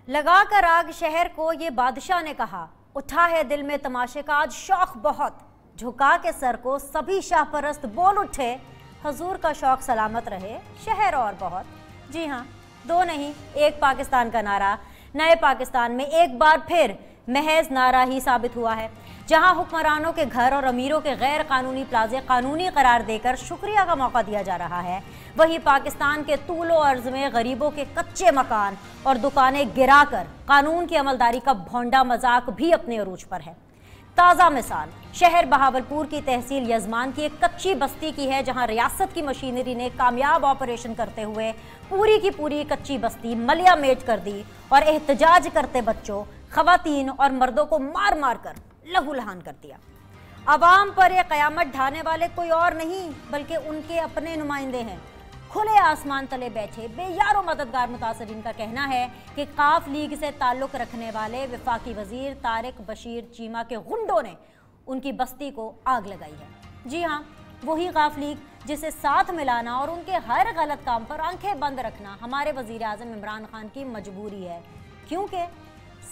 لگا کر آگ شہر کو یہ بادشاہ نے کہا، اٹھا ہے دل میں تماشے کا آج شوق بہت، جھکا کے سر کو سبھی شاہ پرست بول اٹھے، حضور کا شوق سلامت رہے شہر اور بہت۔ جی ہاں، دو نہیں ایک پاکستان کا نعرہ نئے پاکستان میں ایک بار پھر محض نعرہ ہی ثابت ہوا ہے، جہاں حکمرانوں کے گھر اور امیروں کے غیر قانونی پلازے قانونی قرار دے کر شکریہ کا موقع دیا جا رہا ہے، وہی پاکستان کے طول و عرض میں غریبوں کے کچے مکان اور دکانیں گرا کر قانون کی عملداری کا بھونڈا مذاق بھی اپنے عروج پر ہے۔ تازہ مثال شہر بہاولپور کی تحصیل یزمان کی ایک کچی بستی کی ہے، جہاں ریاست کی مشینری نے کامیاب آپریشن کرتے ہوئے پوری کی پوری کچی بستی ملیا میٹ کر دی اور احتجاج کرتے بچوں، خواتین اور مردوں کو مار مار کر لہو لہان کر دیا۔ عوام پر یہ قیامت ڈھانے والے کوئی اور نہیں بلکہ ان کے اپنے نمائندے ہیں۔ کھلے آسمان تلے بیٹھے بے یار و مددگار متاثرین کا کہنا ہے کہ قاف لیگ سے تعلق رکھنے والے وفاقی وزیر طارق بشیر چیمہ کے غنڈوں نے ان کی بستی کو آگ لگائی ہے۔ جی ہاں، وہی قاف لیگ جسے ساتھ ملانا اور ان کے ہر غلط کام پر آنکھیں بند رکھنا ہمارے وزیر اعظم عمران خان کی مجبوری ہے، کیونکہ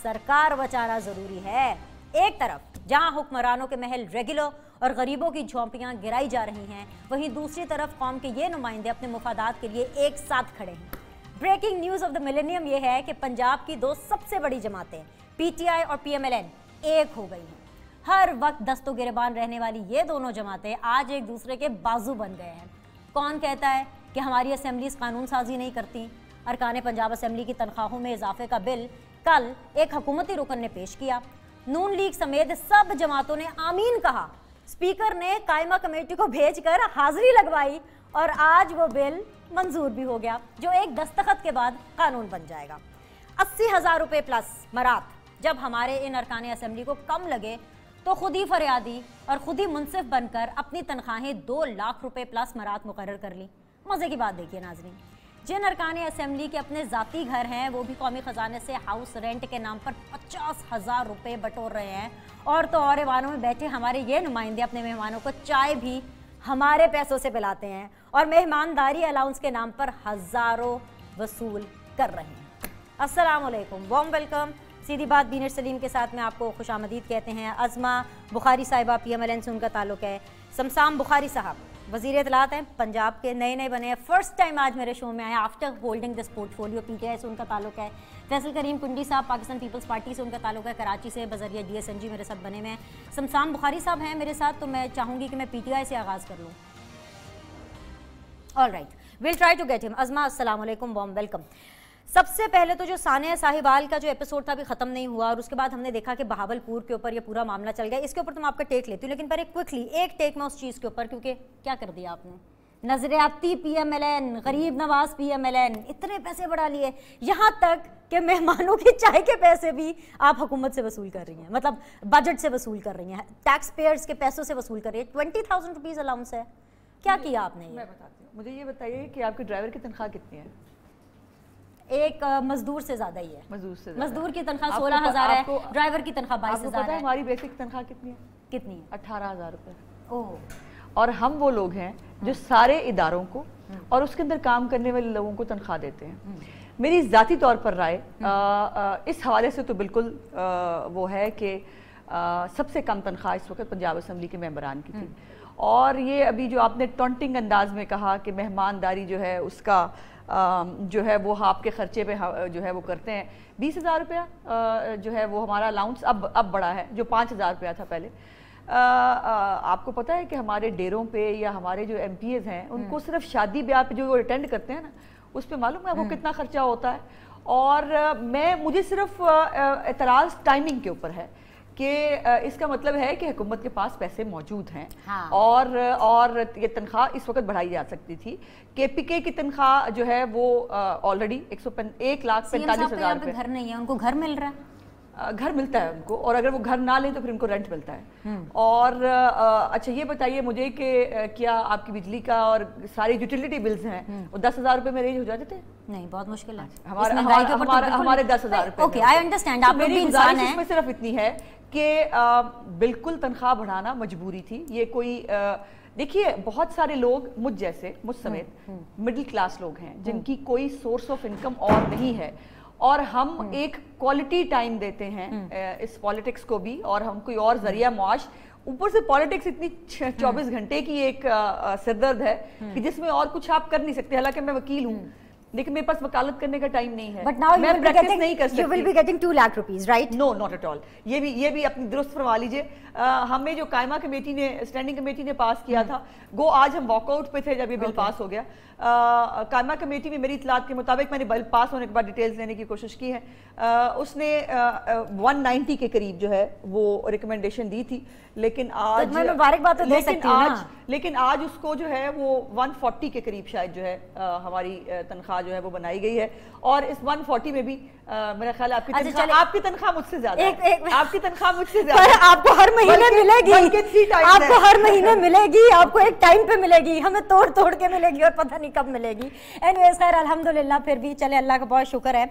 سرکار بچانا ضروری ہے۔ ایک طرف جہاں حکمرانوں کے محل ریگولر اور غریبوں کی جھونپیاں گرائی جا رہی ہیں، وہیں دوسری طرف قوم کے یہ نمائندے اپنے مفادات کے لیے ایک ساتھ کھڑے ہیں۔ Breaking news of the millennium یہ ہے کہ پنجاب کی دو سب سے بڑی جماعتیں پی ٹی آئی اور پی ایم ایل این ایک ہو گئی ہیں۔ ہر وقت دست و گریبان رہنے والی یہ دونوں جماعتیں آج ایک دوسرے کے بازو بن گئے ہیں۔ کون کہتا ہے کہ ہماری اسمبلیز قانون سازی نہیں کرتی؟ ارکان پنجاب اسمبلی کی تنخواہوں میں اضافے کا بل کل ایک حکومتی رکن نے پیش کیا۔ نون لیگ سمیت سب جماعتوں نے آمین کہا، اسپیکر نے قائمہ کمیٹی کو بھیج کر حاضری لگوائی اور آج وہ بل منظور بھی ہو گیا، جو ایک دستخط کے بعد قانون بن جائے گا۔ 80,000 روپے پلس مرات جب ہمارے ان ارکان اسمبلی کو کم لگے تو خود ہی فریادی اور خود ہی منصف بن کر اپنی تنخواہیں 2 لاکھ روپے پلس مرات مقرر کر لی۔ مزے کی بات دیکھیے ناظرین، جن ارکان اسمبلی کے اپنے ذاتی گھر ہیں وہ بھی قومی خزانے سے ہاؤس رینٹ کے نام پر 50,000 روپے بٹور رہے ہیں، اور تو اور ایوانوں میں بیٹھے ہمارے یہ نمائندے اپنے مہمانوں کو چائے بھی ہمارے پیسوں سے پلاتے ہیں اور مہمانداری الاؤنس کے نام پر ہزاروں وصول کر رہے ہیں۔ السلام علیکم، وارم ویلکم۔ سیدھی بات بینر سلیم کے ساتھ میں آپ کو خوش آمدید کہتے ہیں۔ عظمہ بخاری صاحبہ پی ایم ایل این سے ان کا تعلق ہے۔ سمسام بخاری صاحب وزیر اطلاعات ہیں، پنجاب کے نئے بنے ہیں، فرسٹ ٹائم آج میرے شو میں آئے after holding this port folio. P T I سے ان کا تعلق ہے۔ فیصل کریم کنڈی صاحب پاکستان پیپلز پارٹی سے ان کا تعلق ہے، کراچی سے بذریعہ ڈی ایس این جی میرے ساتھ بنے میں۔ سمسام بخاری صاحب ہیں میرے ساتھ، تو میں چاہوں گی کہ میں پی ٹی آئی سے آغاز کر لوں۔ All right, we'll try to get him. Uzma السلام علیکم، وارم ویلکم۔ سب سے پہلے تو جو سانحہ صاحبال کا جو ایپیسوڈ تھا ابھی ختم نہیں ہوا، اور اس کے بعد ہم نے دیکھا کہ بہاولپور کے اوپر یہ پورا معاملہ چل گیا، اس کے اوپر تو میں آپ کا ٹیک لیتی ہوں، لیکن پہلے کوئکلی ایک ٹیک میں اس چیز کے اوپر، کیونکہ کیا کر دیا آپ نے؟ نظریاتی پی ایم ایل این، غریب نواز پی ایم ایل این، اتنے پیسے بڑھا لیے، یہاں تک کہ مہمانوں کی چائے کے پیسے بھی آپ حکومت سے وصول کر رہی ہیں، مطلب بجٹ سے وصول کر رہی ہیں، ٹیکس پیئرز کے پیسوں سے وصول کر رہی ہیں۔ 20,000 روپیز الاؤنس ہے، کیا کیا آپ نے؟ میں بتاتی ہوں، مجھے یہ بتائیے کہ آپ کے ڈرائیور کی تنخواہ کتنی ہے؟ ایک مزدور سے زیادہ ہی ہے۔ مزدور کی تنخواہ 16,000 ہے، ڈرائیور کی تنخواہ 22,000 ہے۔ ہماری بیسک تنخواہ کتنی ہے؟ کتنی ہے؟ 18,000 روپے۔ اوہ، اور ہم وہ لوگ ہیں جو سارے اداروں کو اور اس کے اندر کام کرنے والے لوگوں کو تنخواہ دیتے ہیں۔ میری ذاتی طور پر رائے اس حوالے سے تو بالکل وہ ہے کہ سب سے کم تنخواہ اس وقت پنجاب اسمبلی کے ممبران کی تھی، اور یہ ابھی جو آپ نے ٹونٹنگ انداز میں کہا کہ مہمانداری جو ہے اس کا جو ہے وہ آپ کے خرچے پہ جو ہے وہ کرتے ہیں، 20,000 روپیہ جو ہے وہ ہمارا الاؤنس اب بڑا ہے، جو 5,000 روپیہ تھا پہلے۔ آپ کو پتہ ہے کہ ہمارے ڈیروں پہ یا ہمارے جو ایم پی ایز ہیں ان کو صرف شادی بیاہ پہ جو وہ اٹینڈ کرتے ہیں نا، اس پہ معلوم ہے وہ کتنا خرچہ ہوتا ہے۔ اور مجھے صرف اعتراض ٹائمنگ کے اوپر ہے کہ اس کا مطلب ہے کہ حکومت کے پاس پیسے موجود ہیں، اور یہ تنخواہ اس وقت بڑھائی جا سکتی تھی۔ کے پی کے کی تنخواہ جو ہے وہ آلریڈی 1,45,000 روپے۔ گھر نہیں ہے، ان کو گھر مل رہا ہے، گھر ملتا ہے ان کو، اور اگر وہ گھر نہ لیں تو پھر ان کو رینٹ ملتا ہے۔ اور اچھا یہ بتائیے مجھے کہ کیا آپ کی بجلی کا اور ساری یوٹیلیٹی بلز ہیں وہ 10,000 روپے میں رینج ہو جاتے تھے؟ نہیں، بہت مشکل ہے ہمارے 10,000 روپے۔ اوکے، آئی انڈرسٹینڈ، آپ میری گزارش اس میں صرف اتنی ہے کہ بالکل تنخواہ بڑھانا مجبوری تھی۔ یہ کوئی دیکھیے بہت سارے لوگ مجھ جیسے، مجھ سمیت مڈل کلاس لوگ ہیں جن کی کوئی سورس آف انکم اور نہیں ہے، اور ہم ایک کوالٹی ٹائم دیتے ہیں اس پالیٹکس کو بھی, اور ہم کوئی اور ذریعہ معاش, اوپر سے پالیٹکس اتنی 24 گھنٹے کی ایک سردرد ہے کہ جس میں اور کچھ آپ کر نہیں سکتے. حالانکہ میں وکیل ہوں لیکن میرے پاس وکالت کرنے کا ٹائم نہیں ہے, میں پریکٹس نہیں کر سکتی. You will be getting 2 lakh rupees, right? No, not at all. یہ بھی اپنی درست فرما لیجئے. ہمیں جو قائمہ کمیٹی نے, اسٹینڈنگ کمیٹی نے پاس کیا تھا, گو آج ہم واک آؤٹ پہ تھے جب یہ بل پاس ہو گیا. قائمہ کمیٹی میں میری اطلاعات کے مطابق, میں نے بل پاس ہونے کے بعد ڈیٹیلز لینے کی کوشش کی ہے, اس نے 190 کے قریب جو ہے وہ ریکمنڈیشن دی تھی, لیکن آج اس کو جو ہے وہ 140 کے قریب شاید جو ہے ہماری تنخواہ جو ہے وہ بنائی گئی ہے. اور اس 140 میں بھی میرا خیال ہے آپ کی تنخواہ مجھ سے زیادہ ہے, آپ کی تنخواہ مجھ سے زیادہ ہے. آپ کو ہر مہینے ملے گی, آپ کو ہر مہینے ملے گی, آپ کو ایک ٹائم پہ ملے گی, ہمیں توڑ کے ملے گی اور پتہ نہیں کب ملے گی. اینویز خیر الحمدللہ, پھر بھی چلے اللہ کا بہت شکر ہے.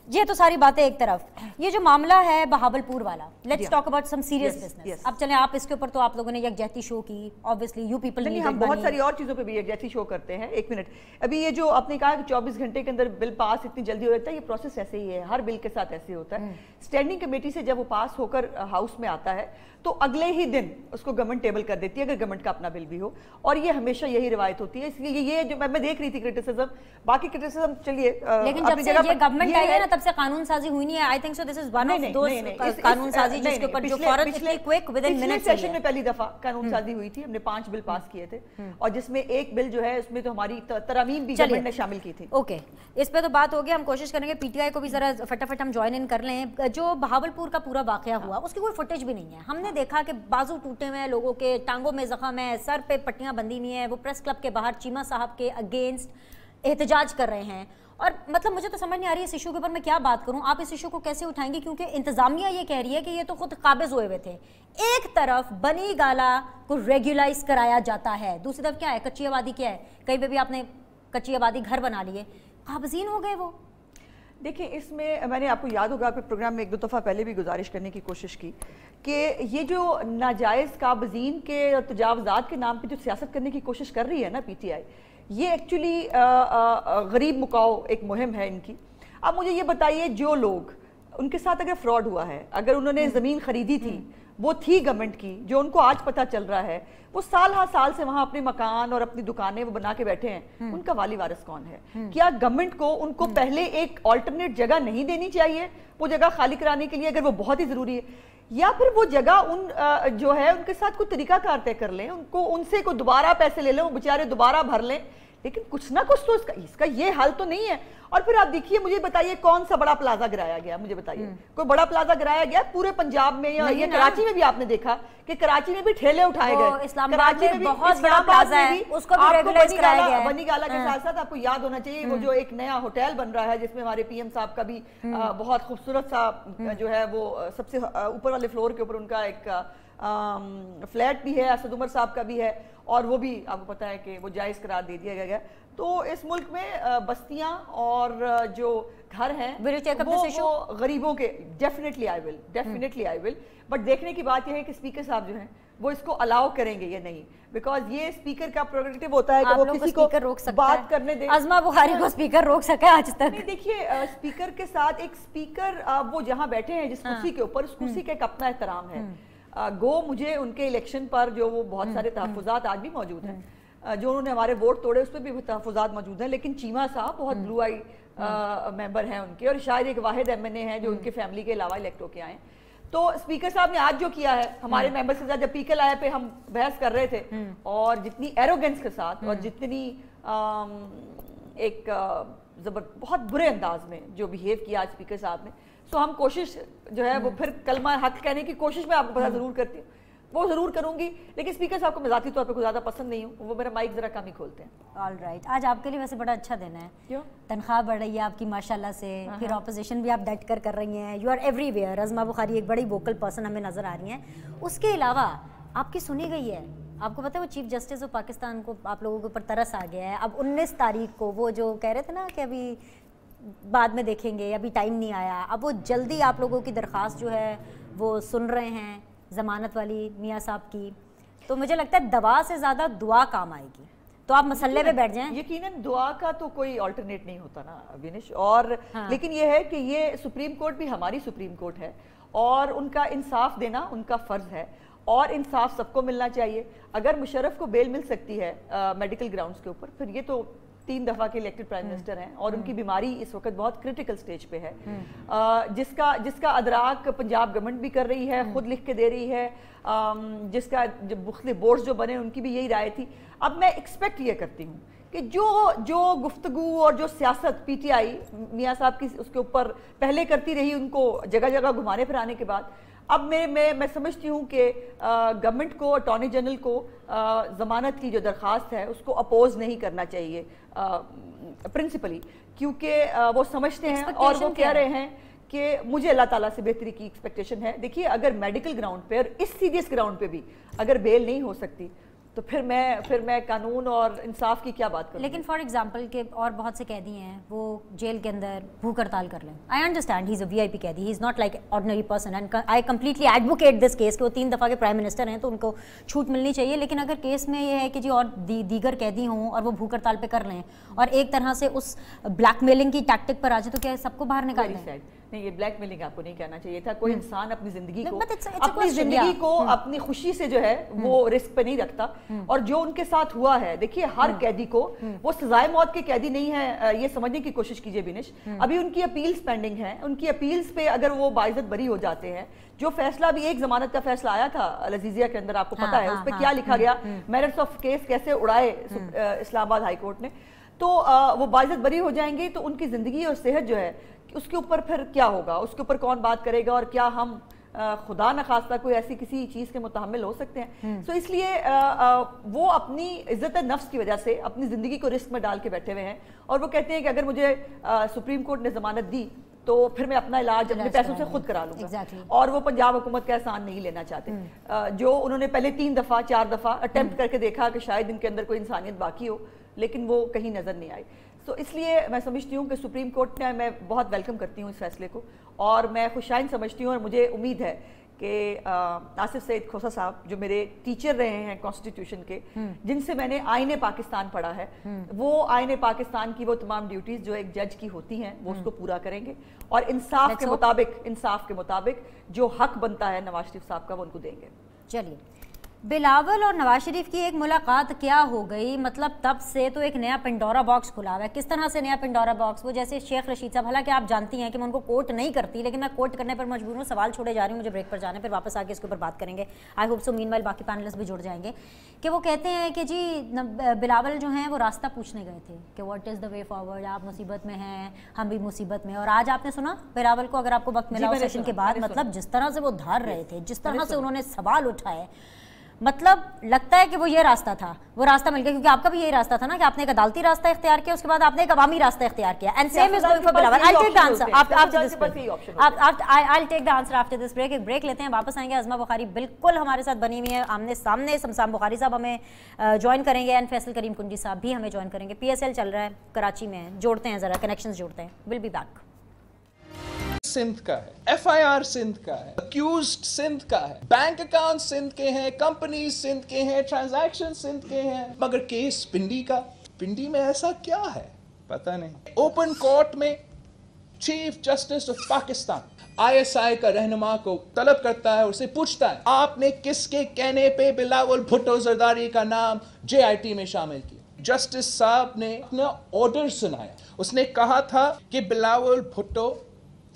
یہ تو ساری باتیں ایک طرف, یہ جو معاملہ ہے بہاولپور والا, let's talk about some serious business. اب چلیں, آپ اس کے اوپر تو آپ لوگوں نے یکجہتی شو کی, obviously you people need it. ہم بہت ساری اور چیزوں پہ بھی یکجہتی شو کرتے ہیں. ایک منٹ, ابھی یہ جو آپ نے کہا کہ 24 گھنٹے کے اندر بل پاس اتنی جلدی ہو جاتا ہے, یہ پروسیس ایسے ہی ہے, ہر بل کے ساتھ ایسے ہوتا ہے. اسٹینڈنگ کمیٹی سے جب وہ پاس ہو کر ہاؤس میں آتا ہے تو اگلے ہی دن اس کو گورنمنٹ ٹیبل کر دیتی ہے, اگر گورنمنٹ کا اپنا بل بھی ہو, اور یہ ہمیشہ یہی روایت ہوتی ہے. اس لیے یہ جو میں دیکھ رہی تھی کرٹیسزم, باقی کرٹیسزم چلیے, لیکن جب سے یہ گورنمنٹ آئی ہے نا تب سے قانون سازی ہوئی نہیں ہے. I think so this is one of those قانون سازی جس کے اوپر جو فوراً اتنی quick with in minutes session میں پہلی دفعہ قانون سازی ہوئی تھی. ہم نے 5 بل پاس کیے تھے, اور جس میں ایک بل جو ہے اس میں تو ہماری ترامیم بھی گورنمنٹ نے شامل کی تھی. اوکے, اس پہ تو بات ہوگی, ہم کوشش کریں گے پی ٹی آئی کو بھی ذرا فٹافٹ ہم جوائن ان کر لیں. جو بہاولپور کا پورا واقعہ ہوا اس کی کوئی فوٹیج بھی نہیں ہے. ہم نے دیکھا کہ بازو ٹوٹے ہوئے ہیں لوگوں کے, ٹانگوں میں زخم ہے, سر پہ پٹیاں بندھی ہوئی ہیں, وہ پریس کلب کے باہر چیمہ صاحب کے اگینسٹ احتجاج کر رہے ہیں. اور مطلب مجھے تو سمجھ نہیں آ رہی ہے اس ایشو کے اوپر میں کیا بات کروں. آپ اس ایشو کو کیسے اٹھائیں گے, کیونکہ انتظامیہ یہ کہہ رہی ہے کہ یہ تو خود قابض ہوئے تھے. ایک طرف بنی گالا کو ریگولائز کرایا جاتا ہے, دوسری طرف کیا ہے, کچی آبادی کیا ہے, کہیں پہ بھی آپ نے کچی آبادی گھر بنا لیے, قابضین ہو گئے وہ. دیکھیں, اس میں نے آپ کو یاد ہوگا کہ پروگرام میں 1-2 دفعہ پہلے بھی گزارش کرنے کی کوشش کی کہ یہ جو ناجائز قابضین کے تجاوزات کے نام پہ جو سیاست کرنے کی کوشش کر رہی ہے نا پی ٹی آئی, یہ ایکچولی غریب مکاؤ ایک مہم ہے ان کی. اب مجھے یہ بتائیے, جو لوگ ان کے ساتھ اگر فراڈ ہوا ہے, اگر انہوں نے زمین خریدی تھی, وہ تھی گورنمنٹ کی, جو ان کو آج پتہ چل رہا ہے, وہ سال ہر سال سے وہاں اپنے مکان اور اپنی دکانیں وہ بنا کے بیٹھے ہیں, ان کا والی وارث کون ہے؟ کیا گورنمنٹ کو ان کو پہلے ایک آلٹرنیٹ جگہ نہیں دینی چاہیے وہ جگہ خالی کرانے کے لیے, اگر وہ بہت ہی ضروری ہے, یا پھر وہ جگہ ان جو ہے ان کے ساتھ کوئی طریقہ کار طے کر لیں, ان سے کوئی دوبارہ پیسے لے لیں, وہ بیچارے دوبارہ بھر لیں, لیکن کچھ نہ کچھ تو اس کا یہ حل تو نہیں ہے. اور پھر آپ دیکھیے, مجھے بتائیے کون سا بڑا پلازا گرایا گیا, مجھے بتائیے کوئی بڑا پلازا گرایا گیا پورے پنجاب میں, یا یہ کراچی میں بھی آپ نے دیکھا کہ کراچی میں بھی ٹھیلے اٹھائے گئے, اسلام آباد میں بہت بڑا پلازا ہے, اس کو بھی ریگولائز کرایا گیا ہے. بنی گالا کے ساتھ ساتھ آپ کو یاد ہونا چاہیے وہ جو ایک نیا ہوٹل بن رہا ہے, جس میں ہمارے پی ایم صاحب کا بھی بہت خوبصورت سا جو ہے وہ سب سے اوپر والے فلور کے اوپر ان کا ایک فلیٹ بھی ہے, اسد عمر صاحب کا بھی ہے, اور وہ بھی آپ کو پتا ہے کہ وہ جائز قرار دے دیا گیا. تو اس ملک میں بستیاں اور جو گھر ہیں وہ غریبوں کے, ڈیفینیٹلی آئی ول, بٹ دیکھنے کی بات یہ ہے کہ اسپیکر صاحب جو ہیں وہ اس کو الاؤ کریں گے یا نہیں, بیکاز یہ اسپیکر کا پروگریٹو ہوتا ہے کہ وہ کسی کو بات کرنے دے. عظمہ بخاری کو اسپیکر روک سکا آج تک نہیں. دیکھیے, اسپیکر کے ساتھ ایک اسپیکر وہ جہاں بیٹھے ہیں جس کرسی کے اوپر, اس کرسی کا ایک اپنا احترام ہے. گو مجھے ان کے الیکشن پر جو وہ بہت سارے تحفظات آج بھی موجود ہیں, جو انہوں نے ہمارے ووٹ توڑے اس پہ بھی تحفظات موجود ہیں, لیکن چیمہ صاحب بہت بلو آئی ممبر ہیں ان کے, اور شاید ایک واحد ایم این اے ہیں جو ان کے فیملی کے علاوہ الیکٹ ہو کے آئے. تو اسپیکر صاحب نے آج جو کیا ہے ہمارے ممبر سے جب پی کے لائے پہ ہم بحث کر رہے تھے, اور جتنی ایروگنس کے ساتھ اور جتنی ایک بہت برے انداز میں جو بیہیو کیا اسپیکر صاحب نے, سو ہم کوشش جو ہے وہ پھر کلمہ حق کہنے کی کوشش میں آپ کو پتہ ضرور کرتی ہوں, وہ ضرور کروں گی, لیکن اسپیکر صاحب کو میں ذاتی طور پہ کوئی زیادہ پسند نہیں ہوں, وہ میرا مائک ذرا کم ہی کھولتے ہیں. آل رائٹ, آج آپ کے لیے ویسے بڑا اچھا دن ہے, کیوں؟ تنخواہ بڑھ رہی ہے آپ کی ماشاءاللہ سے, پھر اپوزیشن بھی آپ ڈٹ کر رہی ہیں, یو آر ایوری ویئر. عظمہ بخاری ایک بڑی ووکل پرسن ہمیں نظر آ رہی ہیں. اس کے علاوہ آپ کی سنی گئی ہے, آپ کو پتہ ہے وہ چیف جسٹس آف پاکستان کو آپ لوگوں کے اوپر ترس آ گیا ہے. اب 19 تاریخ کو وہ جو کہہ رہے تھے نا کہ ابھی بعد میں دیکھیں گے, ابھی ٹائم نہیں آیا, اب وہ جلدی آپ لوگوں کی درخواست جو ہے وہ سن رہے ہیں ضمانت والی میاں صاحب کی. تو مجھے لگتا ہے دوا سے زیادہ دعا کام آئے گی. تو آپ مسئلے پہ بیٹھ جائیں. یقیناً دعا کا تو کوئی آلٹرنیٹ نہیں ہوتا نا وینش, اور لیکن یہ ہے کہ یہ سپریم کورٹ بھی ہماری سپریم کورٹ ہے اور ان کا انصاف دینا ان کا فرض ہے, اور انصاف سب کو ملنا چاہیے. اگر مشرف کو بیل مل سکتی ہے میڈیکل گراؤنڈز کے اوپر, پھر یہ تو 3 دفعہ کے الیکٹڈ پرائم منسٹر ہیں اور ان کی بیماری اس وقت بہت کرٹیکل سٹیج پہ ہے, جس کا ادراک پنجاب گورنمنٹ بھی کر رہی ہے, خود لکھ کے دے رہی ہے, جس کا مختلف بورڈز جو بنے ان کی بھی یہی رائے تھی. اب میں ایکسپیکٹ یہ کرتی ہوں کہ جو گفتگو اور جو سیاست پی ٹی آئی میاں صاحب کی اس کے اوپر پہلے کرتی رہی, ان کو جگہ جگہ گھمانے پھرانے کے بعد, اب میں سمجھتی ہوں کہ گورنمنٹ کو, اٹارنی جنرل کو ضمانت کی جو درخواست ہے اس کو اپوز نہیں کرنا چاہیے پرنسپلی, کیونکہ وہ سمجھتے ہیں اور وہ کہہ رہے ہیں کہ مجھے اللہ تعالیٰ سے بہتری کی ایکسپیکٹیشن ہے. دیکھیے اگر میڈیکل گراؤنڈ پہ اور اس سیریس گراؤنڈ پہ بھی اگر بیل نہیں ہو سکتی تو پھر میں قانون اور انصاف کی کیا بات کروں. لیکن فار ایگزامپل کہ اور بہت سے قیدی ہیں وہ جیل کے اندر بھوک ہڑتال کر لیں. I understand he is a we I P قیدی, he is not like ordinary person, and I completely advocate this case کہ وہ 3 دفعہ کے پرائم منسٹر ہیں تو ان کو چھوٹ ملنی چاہیے. لیکن اگر کیس میں یہ ہے کہ جی اور دیگر قیدی ہوں اور وہ بھوک ہڑتال پہ کر لیں اور ایک طرح سے اس بلیک میلنگ کی ٹیکٹک پر آ جائے تو کیا سب کو باہر نکال دیں؟ نہیں, یہ بلیک میلنگ آپ کو نہیں کہنا چاہیے تھا. کوئی انسان اپنی زندگی کو اپنی خوشی سے جو ہے وہ رسک پہ نہیں رکھتا, اور جو ان کے ساتھ ہوا ہے, دیکھیے ہر قیدی کو وہ سزائے موت کے قیدی نہیں ہے, یہ سمجھنے کی کوشش کیجئے بینش. ابھی ان کی اپیلز پینڈنگ ہیں, ان کی اپیلز پہ اگر وہ باعزت بری ہو جاتے ہیں, جو فیصلہ بھی ایک ضمانت کا فیصلہ آیا تھا لذیذیہ کے اندر, آپ کو پتا ہے اس پہ کیا لکھا گیا, میرٹس آف کیس کیسے اڑائے اسلام آباد ہائی کورٹ نے, تو وہ باعزت بری ہو جائیں گے تو ان کی زندگی اور صحت جو ہے اس کے اوپر پھر کیا ہوگا, اس کے اوپر کون بات کرے گا, اور کیا ہم خدا نخواستہ کوئی ایسی کسی چیز کے متحمل ہو سکتے ہیں. سو اس لیے وہ اپنی عزت نفس کی وجہ سے اپنی زندگی کو رسک میں ڈال کے بیٹھے ہوئے ہیں, اور وہ کہتے ہیں کہ اگر مجھے سپریم کورٹ نے ضمانت دی تو پھر میں اپنا علاج اپنے پیسوں سے خود کرا لوں گا. اور وہ پنجاب حکومت کا احسان نہیں لینا چاہتے, جو انہوں نے پہلے 3 دفعہ 4 دفعہ اٹیمپٹ کر کے دیکھا کہ شاید ان کے اندر کوئی انسانیت باقی ہو, لیکن وہ کہیں نظر نہیں آئی. تو اس لیے میں سمجھتی ہوں کہ سپریم کورٹ نے, میں بہت ویلکم کرتی ہوں اس فیصلے کو, اور میں خوشائن سمجھتی ہوں, اور مجھے امید ہے کہ آصف سعید کھوسہ صاحب جو میرے ٹیچر رہے ہیں کانسٹیٹیوشن کے, جن سے میں نے آئین پاکستان پڑھا ہے, وہ آئین پاکستان کی وہ تمام ڈیوٹیز جو ایک جج کی ہوتی ہیں وہ اس کو پورا کریں گے, اور انصاف کے مطابق جو حق بنتا ہے نواز شریف صاحب کا وہ ان کو دیں گے. چلیے, بلاول اور نواز شریف کی ایک ملاقات کیا ہو گئی, مطلب تب سے تو ایک نیا پنڈورا باکس کھلا ہوا ہے. کس طرح سے نیا پنڈورا باکس؟ وہ جیسے شیخ رشید صاحب, حالانکہ آپ جانتی ہیں کہ میں ان کو کوٹ نہیں کرتی, لیکن میں کوٹ کرنے پر مجبور ہوں. سوال چھوڑے جا رہی ہوں, مجھے بریک پر جانا ہے, پھر واپس آ کے اس کے اوپر بات کریں گے. I hope so meanwhile باقی پینلسٹ بھی جڑ جائیں گے. کہ وہ کہتے ہیں کہ جی بلاول جو ہیں وہ راستہ پوچھنے گئے تھے کہ what is the way forward, آپ مصیبت میں ہیں, ہم بھی مصیبت میں. اور آج آپ نے سنا بلاول کو, اگر آپ کو وقت ملا سیشن کے بعد, مطلب جس طرح سے وہ دھار رہے تھے, جس طرح سے انہوں نے سوال اٹھائے, مطلب لگتا ہے کہ وہ یہ راستہ تھا, وہ راستہ مل گیا. کیونکہ آپ کا بھی یہی راستہ تھا نا کہ آپ نے ایک عدالتی راستہ اختیار کیا, اس کے بعد آپ نے ایک عوامی راستہ اختیار کیا. And same is going for Bilawal. I'll take the answer after this break. I'll take the answer after this break. ایک بریک لیتے ہیں, واپس آئیں گے. عظمہ بخاری بالکل ہمارے ساتھ بنی ہوئی ہے آمنے سامنے. سمسام بخاری صاحب ہمیں جوائن کریں گے, اینڈ فیصل کریم کنجی صاحب بھی ہمیں جوائن کریں گے. PSL چل رہا ہے کراچی میں, جوڑتے ہیں ذرا کنیکشنز جوڑتے ہیں. Will be back. سندھ کا ہے, FIR سندھ کا ہے, اکیوزڈ سندھ کا ہے, بینک اکاؤنٹ سندھ کے ہیں, کمپنیز سندھ کے ہیں, ٹرانزیکشن سندھ کے ہیں, مگر کیس پنڈی کا. پنڈی میں ایسا کیا ہے پتہ نہیں. اوپن کورٹ میں chief justice of Pakistan ISI کا رہنما کو طلب کرتا ہے, اسے پوچھتا ہے آپ نے کس کے کہنے پہ بلاول بھٹو زرداری کا نام JIT میں شامل کیا. جسٹس صاحب نے اپنا آرڈر سنایا, اس نے کہا تھا کہ بلاول بھٹو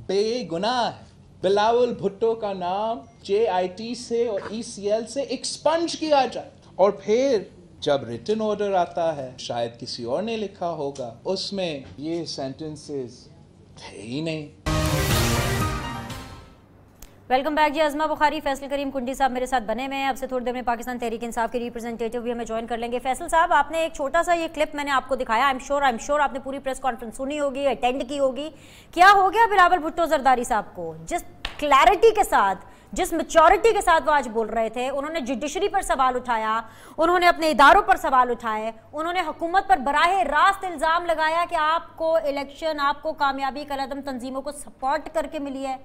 بے گناہ ہے. بلاول بھٹو کا نام JIT سے اور ECL سے ایکسپنج کیا جائے. اور پھر جب ریٹن آرڈر آتا ہے, شاید کسی اور نے لکھا ہوگا, اس میں یہ سینٹنسز تھے ہی نہیں. ویلکم بیک جی. عظمہ بخاری, فیصل کریم کنڈی صاحب میرے ساتھ بنے ہوئے ہیں. اب سے تھوڑی دیر میں پاکستان تحریک انصاف کے ریپرزینٹیٹیو بھی ہمیں جوائن کر لیں گے. فیصل صاحب, آپ نے ایک چھوٹا سا یہ کلپ میں نے آپ کو دکھایا, آئی ایم شور آپ نے پوری پریس کانفرنس سنی ہوگی, اٹینڈ کی ہوگی. کیا ہو گیا بلاول بھٹو زرداری صاحب کو؟ جس کلیئرٹی کے ساتھ, جس میچورٹی کے ساتھ وہ آج بول رہے تھے, انہوں نے جوڈیشری پر سوال اٹھایا, انہوں نے اپنے اداروں پر سوال اٹھائے, انہوں نے حکومت پر براہ راست الزام لگایا کہ آپ کو الیکشن, آپ کو کامیابی کالعدم تنظیموں کو سپورٹ کر کے ملی ہے.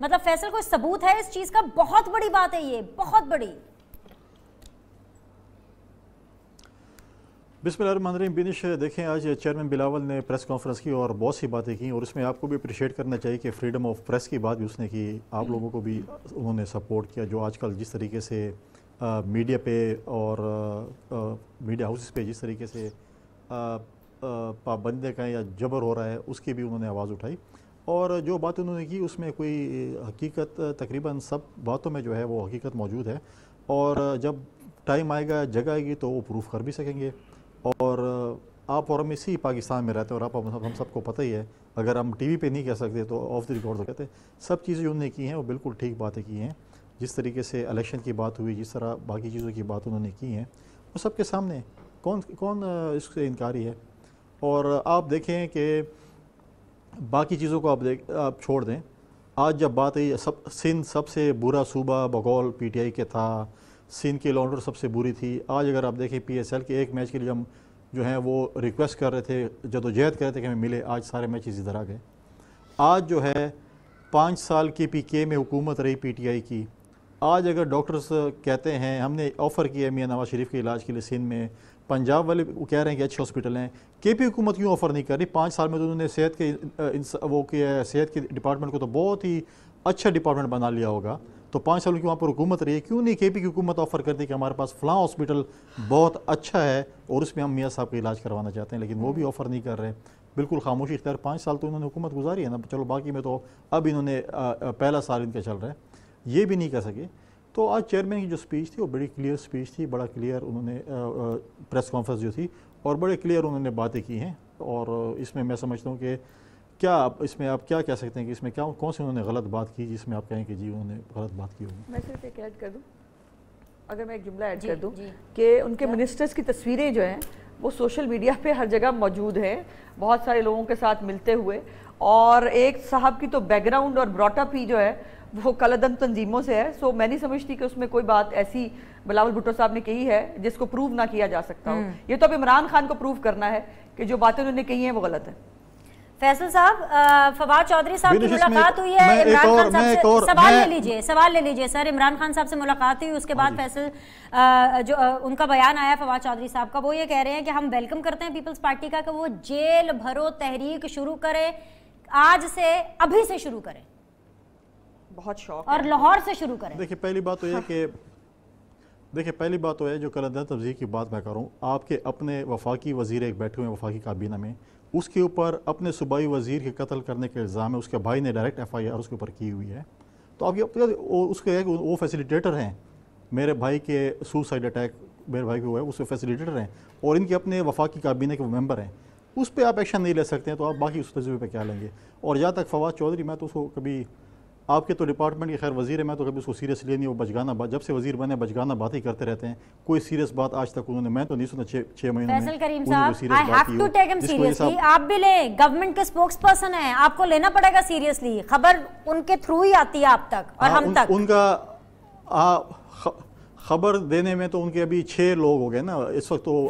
مطلب فیصل کوئی ثبوت ہے اس چیز کا؟ بہت بڑی بات ہے یہ, بہت بڑی. بسم اللہ الرحمن الرحیم. بینش دیکھیں آج چیئرمین بلاول نے پریس کانفرنس کی اور بہت سی باتیں کی اور اس میں آپ کو بھی اپریشیٹ کرنا چاہیے کہ فریڈم آف پریس کی بات بھی اس نے کی, آپ لوگوں کو بھی انہوں نے سپورٹ کیا. جو آج کل جس طریقے سے میڈیا پہ اور میڈیا ہاؤسز پہ جس طریقے سے پابندی کا یا جبر ہو رہا ہے اس کی بھی انہوں نے آواز اٹھائی, اور جو بات انہوں نے کی اس میں کوئی حقیقت تقریباً سب باتوں میں جو ہے وہ حقیقت موجود ہے, اور جب ٹائم آئے گا جگہ آئے گی تو وہ پروف کر بھی سکیں گے. اور آپ اور ہم اسی پاکستان میں رہتے ہیں اور آپ ہم سب کو پتہ ہی ہے, اگر ہم ٹی وی پہ نہیں کہہ سکتے تو آف دی ریکارڈ کہتے ہیں. سب چیزیں جو انہوں نے کی ہیں وہ بالکل ٹھیک باتیں کی ہیں. جس طریقے سے الیکشن کی بات ہوئی, جس طرح باقی چیزوں کی بات انہوں نے کی ہیں, وہ سب کے سامنے کون اس سے انکاری ہے. اور آپ دیکھیں کہ باقی چیزوں کو آپ چھوڑ دیں. آج جب بات ہے سندھ سب سے برا صوبہ بقول پی ٹی آئی کے تھا, سندھ کی لانڈر سب سے بری تھی. آج اگر آپ دیکھیں پی ایس ایل کے ایک میچ کے لیے ہم جو ہیں وہ ریکویسٹ کر رہے تھے, جدوجہد کر رہے تھے کہ ہمیں ملے, آج سارے میچز ادھر آ گئے. آج جو ہے 5 سال کی پی کے میں حکومت رہی پی ٹی آئی کی. آج اگر ڈاکٹرز کہتے ہیں ہم نے آفر کیا ہے میاں نواز شریف کے علاج کے لیے سندھ میں, پنجاب والے کہہ رہے ہیں کہ اچھے ہاسپٹل ہیں, کے پی حکومت کیوں آفر نہیں کر رہی؟ 5 سال میں تو انہوں نے صحت کے ڈپارٹمنٹ کو تو بہت ہی اچھا ڈپارٹمنٹ بنا لیا ہوگا. تو 5 سال کی وہاں پر حکومت رہی ہے, کیوں نہیں کے پی کی حکومت آفر کر دی کہ ہمارے پاس فلاں ہاسپٹل بہت اچھا ہے اور اس میں ہم میاں صاحب کا علاج کروانا چاہتے ہیں, لیکن وہ بھی آفر نہیں کر رہے. بالکل خاموشی اختیار. 5 سال تو انہوں نے حکومت گزاری ہے نا, چلو باقی میں تو اب انہوں نے پہلا سال ان کا چل رہا ہے, یہ بھی نہیں کر سکے. تو آج چیئرمین کی جو سپیچ تھی وہ بڑی کلیئر سپیچ تھی, بڑا کلیئر انہوں نے پریس کانفرنس جو تھی اور بڑے کلیئر انہوں نے باتیں کی ہیں. اور اس میں میں سمجھتا ہوں کہ کیا اس میں آپ کیا کہہ سکتے ہیں کہ اس میں کون سی انہوں نے غلط بات کی جس میں آپ کہیں کہ جی انہوں نے غلط بات کی ہوگی؟ میں صرف ایک ایڈ کر دوں, اگر میں ایک جملہ ایڈ کر دوں کہ ان کے منسٹرز کی تصویریں جو ہیں وہ سوشل میڈیا پہ ہر جگہ موجود ہیں, بہت سارے لوگوں کے ساتھ ملتے ہوئے. اور ایک صاحب کی تو بیک گراؤنڈ اور براٹ اپ ہی جو ہے وہ کالعدم تنظیموں سے ہے. سو میں نہیں سمجھتی کہ اس میں کوئی بات ایسی بلاول بھٹو صاحب نے کہی ہے جس کو پروو نہ کیا جا سکتا ہو. یہ تو اب عمران خان کو پروو کرنا ہے کہ جو باتیں انہوں نے کہی ہیں وہ غلط ہے. فیصل صاحب, فواد چودھری صاحب کی ملاقات ہوئی ہے عمران خان صاحب سے, سوال لے لیجئے سر. عمران خان صاحب سے ملاقات ہوئی, اس کے بعد فیصل جو ان کا بیان آیا فواد چودھری صاحب کا, وہ یہ کہہ رہے ہیں کہ ہم ویلکم کرتے ہیں پیپلز پارٹی کا کہ وہ جیل بھرو تحریک شروع کرے, آج سے ابھی سے شروع کریں, بہت شوق اور لاہور سے شروع کریں. دیکھیں پہلی بات تو یہ کہ جو کلندر تفضیح کی بات میں کروں, آپ کے اپنے وفاقی وزیر ایک بیٹھے ہوئے وفاقی کابینہ میں, اس کے اوپر اپنے صوبائی وزیر کے قتل کرنے کے الزام ہے, اس کے بھائی نے ڈائریکٹ ایف آئی آر اس کے اوپر کی ہوئی ہے. تو آپ اس کے وہ فیسیلیٹیٹر ہیں, میرے بھائی کے سوسائڈ اٹیک میرے بھائی کو ہوا ہے, اس کے فیسیلیٹیٹر ہیں اور ان کے اپنے وفاقی کابینہ کے وہ ممبر ہیں. اس پہ آپ ایکشن نہیں لے سکتے ہیں تو آپ باقی اس تجربے پہ کیا لیں گے؟ اور جہاں تک فواد چودھری, میں تو اس کو کبھی, آپ کے تو ڈپارٹمنٹ کے خیر وزیر ہے, میں تو کبھی اس کو سیریس لے نہیں. وہ بچگانا بات, جب سے وزیر بنے بچگانا بات ہی کرتے رہتے ہیں, کوئی سیریس بات آج تک انہوں نے, میں تو نہیں سنا 6 مہینوں میں. فیصل کریم صاحب, I have to take him seriously. آپ بھی لیں, گورنمنٹ کے اسپوکس پرسن ہیں, آپ کو لینا پڑے گا سیریسلی. خبر ان کے تھرو ہی آتی ہے آپ تک اور ہم تک. ان کا خبر دینے میں تو ان کے ابھی 6 لوگ ہو گئے نا اس وقت, تو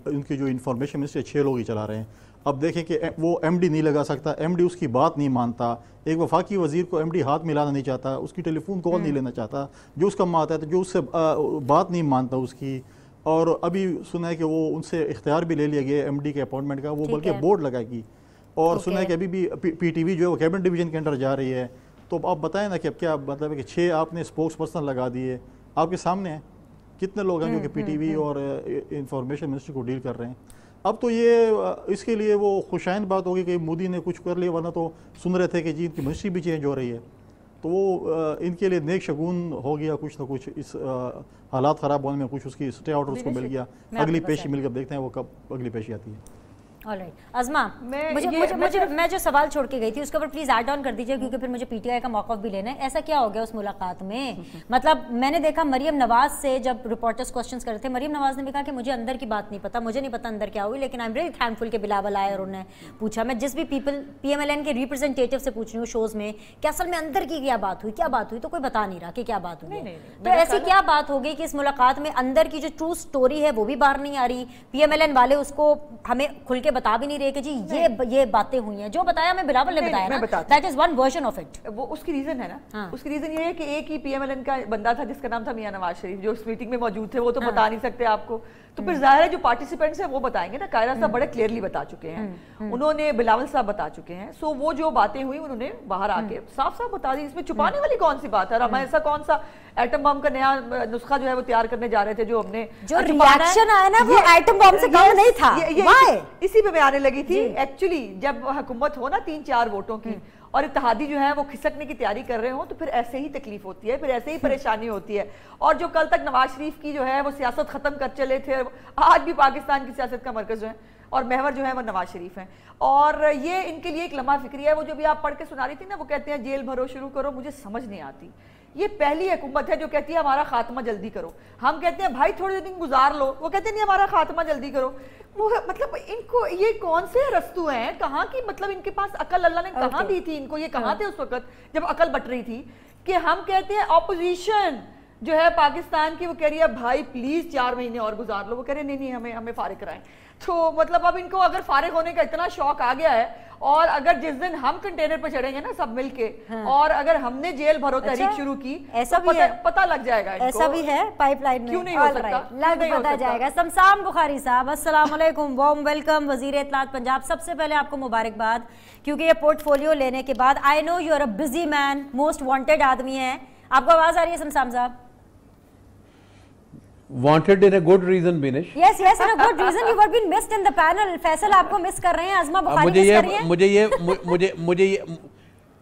ان کی جو انفارمیشن منسٹری 6 لوگ ہی چلا رہے ہیں. اب دیکھیں کہ وہ ایم ڈی نہیں لگا سکتا, ایم ڈی اس کی بات نہیں مانتا, ایک وفاقی وزیر کو ایم ڈی ہاتھ ملانا نہیں چاہتا, اس کی ٹیلی فون کال نہیں لینا چاہتا, جو اس کا ماتا ہے جو اس سے بات نہیں مانتا اس کی. اور ابھی سنا ہے کہ وہ ان سے اختیار بھی لے لیا گیا ایم ڈی کے اپوائنٹمنٹ کا, وہ بلکہ بورڈ لگائے گی. اور سنا ہے کہ ابھی بھی پی ٹی وی جو ہے وہ کیبنٹ ڈویژن کے انڈر جا رہی ہے. تو آپ بتائیں نا کہ اب کیا مطلب ہے کہ 6 آپ نے اسپوکس پرسن لگا دیے, آپ کے سامنے ہیں کتنے لوگ ہیں جو کہ پی ٹی وی اور انفارمیشن منسٹری کو ڈیل کر رہے ہیں. اب تو یہ اس کے لیے وہ خوشائند بات ہوگی کہ مودی نے کچھ کر لیا, ورنہ تو سن رہے تھے کہ جی ان کی منسٹری بھی چینج ہو رہی ہے. تو وہ ان کے لیے نیک شگون ہو گیا کچھ نہ کچھ, اس حالات خراب ہونے میں کچھ اس کی اسٹے آرڈر اس کو مل گیا, اگلی پیشی مل کر دیکھتے ہیں وہ کب اگلی پیشی آتی ہے. ازما, میں جو سوال چھوڑ کے گئی تھی اس کے اوپر پلیز ایڈ آن کر دیجئے, کیونکہ پھر مجھے پی ٹی آئی کا موقف بھی لینا ہے. ایسا کیا ہو گیا اس ملاقات میں؟ مطلب میں نے دیکھا مریم نواز سے جب رپورٹرز کوسچنز کر رہے تھے, مریم نواز نے بھی کہا کہ مجھے اندر کی بات نہیں پتا, مجھے نہیں پتا اندر کیا ہوئی, لیکن آئی ایم ریئلی تھینکفل کہ بلاول آئے اور انہوں نے پوچھا. میں جس بھی پی ایم ایل این کے ریپرزنٹیٹیو سے پوچھ رہی ہوں شوز میں کہ اصل میں اندر کی کیا بات ہوئی, تو کوئی بتا نہیں رہا کہ کیا بات ہوئی. تو ایسی کیا بات ہو گئی کہ اس ملاقات میں اندر کی جو ٹرو سٹوری ہے وہ بھی باہر نہیں آ رہی, پی ایم ایل این والے اس کو ہمیں کھل کے بتا بھی نہیں رہے کہ جی یہ باتیں ہوئی ہیں. جو بتایا میں بلاول نے بتایا نا, that is one version of it. وہ اس کی ریزن ہے نا, اس کی ریزن یہ ہے کہ ایک ہی پی ایم ایل این کا بندہ تھا جس کا نام تھا میاں نواز شریف, جو اس میٹنگ میں موجود تھے, وہ تو بتا نہیں سکتے آپ کو. تو پھر ظاہر ہے جو پارٹیسپینٹس ہیں وہ بتائیں گے نا. قاہرہ صاحب بڑے کلیئرلی بتا چکے ہیں, انہوں نے بلاول صاحب بتا چکے ہیں. سو وہ جو باتیں ہوئی انہوں نے باہر آ کے صاف صاف بتا دی. اس میں چھپانے والی کون سی بات ہے؟ اور ہم ایسا کون سا ایٹم بم کا نیا نسخہ جو ہے وہ تیار کرنے جا رہے تھے جو ہم نے جو ریاکشن آیا نا وہ ایٹم بم سے کم نہیں تھا. اسی پہ میں آنے لگی تھی. ایکچولی جب حکومت ہو نا 3-4 ووٹوں کی اور اتحادی جو ہے وہ کھسکنے کی تیاری کر رہے ہوں تو پھر ایسے ہی تکلیف ہوتی ہے, پھر ایسے ہی پریشانی ہوتی ہے. اور جو کل تک نواز شریف کی جو ہے وہ سیاست ختم کر چلے تھے, آج بھی پاکستان کی سیاست کا مرکز جو ہے اور محور جو ہے وہ نواز شریف ہیں. اور یہ ان کے لیے ایک لمحہ فکری ہے. وہ جو بھی آپ پڑھ کے سنا رہی تھی نا, وہ کہتے ہیں جیل بھرو شروع کرو. مجھے سمجھ نہیں آتی. یہ پہلی حکومت ہے جو کہتی ہے ہمارا خاتمہ جلدی کرو. ہم کہتے ہیں بھائی تھوڑے دن گزار لو, وہ کہتے ہیں نہیں ہمارا خاتمہ جلدی کرو. مطلب ان کو یہ کون سے رستو ہیں, کہاں کی, مطلب ان کے پاس عقل اللہ نے کہاں دی تھی ان کو؟ یہ کہاں تھے اس وقت جب عقل بٹ رہی تھی کہ ہم کہتے ہیں اپوزیشن جو ہے پاکستان کی, وہ کہہ رہی ہے بھائی پلیز 4 مہینے اور گزار لو. وہ کہہ رہے ہیں نہیں ہمیں فارغ کرائیں. تو مطلب اب ان کو اگر فارغ ہونے کا اتنا شوق آ گیا ہے, اور اگر جس دن ہم کنٹینر پہ چڑھیں گے نا سب مل کے, اور اگر ہم نے جیل بھرو تحریک شروع کی, ایسا بھی پتہ لگ جائے گا. ایسا بھی ہے پائپ لائن میں, کیوں نہیں ہو سکتا, لگ پتہ جائے گا. سمسام بخاری صاحب السلام علیکم, وارم ویلکم. وزیر اطلاعات پنجاب, سب سے پہلے آپ کو مبارکباد, کیونکہ یہ پورٹ فولیو لینے کے بعد I know you are a busy man, most wanted آدمی ہیں. آپ کو آواز آ رہی ہے سمسام صاحب؟ Wanted in a good reason, Binish. Yes, in a good reason. You were being missed in the panel. Faisal آپ کو مس کر رہے ہیں, عظمہ بخاری مس کر رہی ہیں. مجھے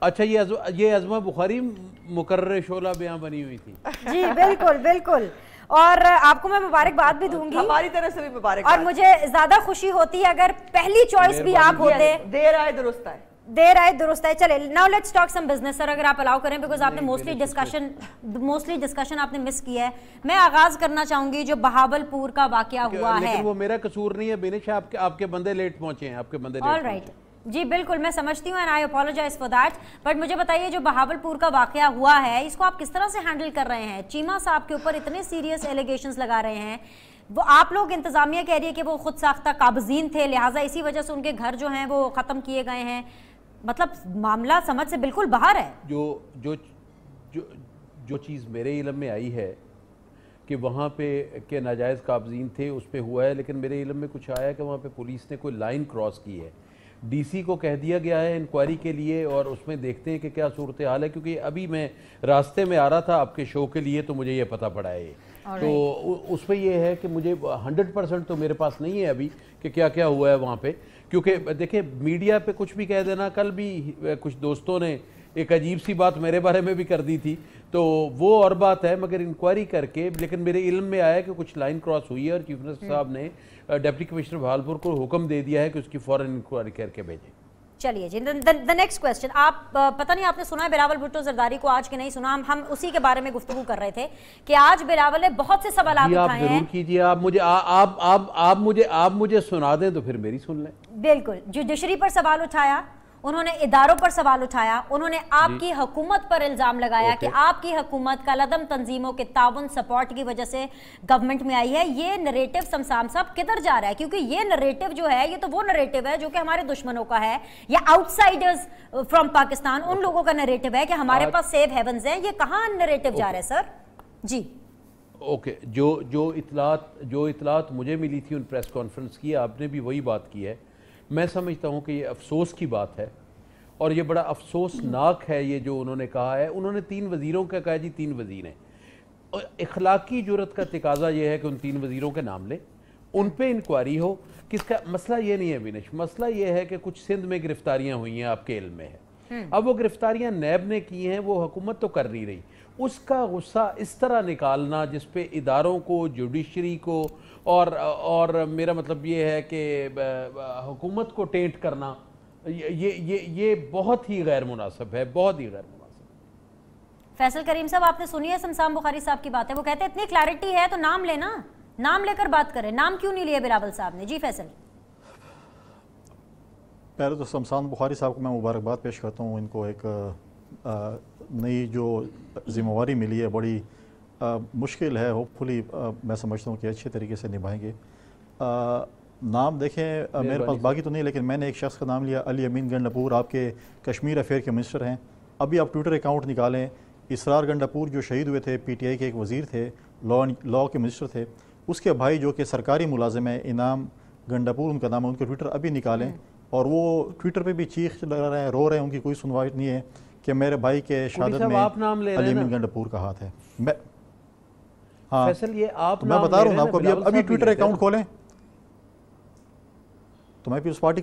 اچھا یہ عظمہ بخاری مقرر شعلہ بیان بنی ہوئی تھی. جی بالکل. اور آپ کو میں مبارکباد بھی دوں گی, ہماری طرف سے بھی مبارکباد. اور مجھے زیادہ خوشی ہوتی ہے اگر پہلی چوائس بھی آپ ہوتے. دیر آئے درست آئے. دیر آئے درست ہے. چلے now let's talk some business sir, اگر آپ الاؤ کریں, بیکاز آپ نے موسٹلی ڈسکشن آپ نے مس کیا ہے. میں آغاز کرنا چاہوں گی جو بہاولپور کا واقعہ ہوا ہے. لیکن وہ میرا قصور نہیں ہے بینش, آپ کے بندے لیٹ پہنچے ہیں, آپ کے بندے آل رائٹ. جی بالکل میں سمجھتی ہوں, and I apologise for that. But مجھے بتائیے جو بہاولپور کا واقعہ ہوا ہے اس کو آپ کس طرح سے ہینڈل کر رہے ہیں؟ چیمہ صاحب کے اوپر اتنے سیریس ایلیگیشنز لگا رہے ہیں, وہ آپ لوگ انتظامیہ کہہ رہی ہے کہ وہ خود ساختہ قابضین تھے, لہٰذا اسی وجہ سے ان کے گھر جو ہیں وہ ختم کیے گئے ہیں. مطلب معاملہ سمجھ سے بالکل باہر ہے. جو چیز میرے علم میں آئی ہے کہ وہاں پہ کہ ناجائز قابضین تھے اس پہ ہوا ہے, لیکن میرے علم میں کچھ آیا کہ وہاں پہ پولیس نے کوئی لائن کراس کی ہے. ڈی سی کو کہہ دیا گیا ہے انکوائری کے لیے, اور اس میں دیکھتے ہیں کہ کیا صورتحال ہے, کیونکہ ابھی میں راستے میں آ رہا تھا آپ کے شو کے لیے تو مجھے یہ پتہ پڑا ہے. تو اس پہ یہ ہے کہ مجھے 100% تو میرے پاس نہیں ہے ابھی کہ کیا کیا ہوا ہے وہاں پہ, کیونکہ دیکھیں میڈیا پہ کچھ بھی کہہ دینا. کل بھی کچھ دوستوں نے ایک عجیب سی بات میرے بارے میں بھی کر دی تھی, تو وہ اور بات ہے, مگر انکوائری کر کے. لیکن میرے علم میں آیا کہ کچھ لائن کراس ہوئی ہے, اور چیف منسٹر صاحب نے ڈپٹی کمشنر بہاولپور کو حکم دے دیا ہے کہ اس کی فوراً انکوائری کر کے بھیجیں. چلیے جی, the next question. آپ پتہ نہیں آپ نے سنا ہے بلاول بھٹو زرداری کو آج کے نہیں سنا, ہم اسی کے بارے میں گفتگو کر رہے تھے کہ آج بلاول نے بہت سے سوالات اٹھائے ہیں. آپ ضرور کیجیے, آپ مجھے سنا دیں تو پھر میری سن لیں. بالکل. جوڈیشری پر سوال اٹھایا, انہوں نے اداروں پر سوال اٹھایا, انہوں نے آپ کی حکومت پر الزام لگایا کہ آپ کی حکومت کالعدم تنظیموں کے تعاون سپورٹ کی وجہ سے گورنمنٹ میں آئی ہے. یہ نریٹو سمسام صاحب کدھر جا رہا ہے؟ کیونکہ یہ نریٹو جو ہے یہ تو وہ نریٹو ہے جو کہ ہمارے دشمنوں کا ہے, یا آؤٹ سائڈرز فرام پاکستان ان لوگوں کا نریٹو ہے کہ ہمارے پاس سیف ہیونز ہیں. یہ کہاں نریٹو جا رہا ہے سر؟ جی اوکے, جو اطلاعات مجھے ملی تھی ان پریس کانفرنس کی, آپ نے بھی وہی بات کی ہے. میں سمجھتا ہوں کہ یہ افسوس کی بات ہے, اور یہ بڑا افسوسناک ہے یہ جو انہوں نے کہا ہے. انہوں نے 3 وزیروں کا کہا, جی 3 وزیر ہیں. اخلاقی جرت کا تقاضا یہ ہے کہ ان 3 وزیروں کے نام لیں, ان پہ انکوائری ہو. کس کا مسئلہ یہ نہیں ہے بینش, مسئلہ یہ ہے کہ کچھ سندھ میں گرفتاریاں ہوئی ہیں, آپ کے علم میں ہے. اب وہ گرفتاریاں نیب نے کی ہیں, وہ حکومت تو کر نہیں رہی. اس کا غصہ اس طرح نکالنا جس پہ اداروں کو, جوڈیشری کو, اور میرا مطلب یہ ہے کہ حکومت کو ٹینٹ کرنا, یہ بہت ہی غیر مناسب ہے, بہت ہی غیر مناسب. فیصل کریم صاحب آپ نے سنی ہے سمسام بخاری صاحب کی باتیں, وہ کہتے ہیں اتنی کلیئرٹی ہے تو نام لینا, نام لے کر بات کریں. نام کیوں نہیں لیے بلاول صاحب نے؟ جی فیصل. پہلے تو سمسام بخاری صاحب کو میں مبارکباد پیش کرتا ہوں. ان کو ایک نئی جو ذمہ داری ملی ہے بڑی مشکل ہے, ہوپ فلی میں سمجھتا ہوں کہ اچھے طریقے سے نبھائیں گے. نام دیکھیں میرے پاس باقی تو نہیں، لیکن میں نے ایک شخص کا نام لیا، علی امین گنڈاپور، آپ کے کشمیر افیئر کے منسٹر ہیں. ابھی آپ ٹویٹر اکاؤنٹ نکالیں، اسرار گنڈاپور جو شہید ہوئے تھے، پی ٹی آئی کے ایک وزیر تھے، لاء کے منسٹر تھے، اس کے بھائی جو کہ سرکاری ملازم ہیں، انعام گنڈاپور ان کا نام ہے، ان کے ٹویٹر ابھی نکالیں، اور وہ ٹویٹر پہ بھی چیخ لگا رہے ہیں، رو رہے ہیں، ان کی کوئی سنوائی نہیں ہے کہ میرے بھائی کے شہادت میں علی امین گنڈاپور کا ہاتھ ہے. ہاں فیصل یہ آپ میں بتا رہا ہوں آپ کو، ابھی ٹویٹر اکاؤنٹ کھولیں تو میں بھی اس پارٹی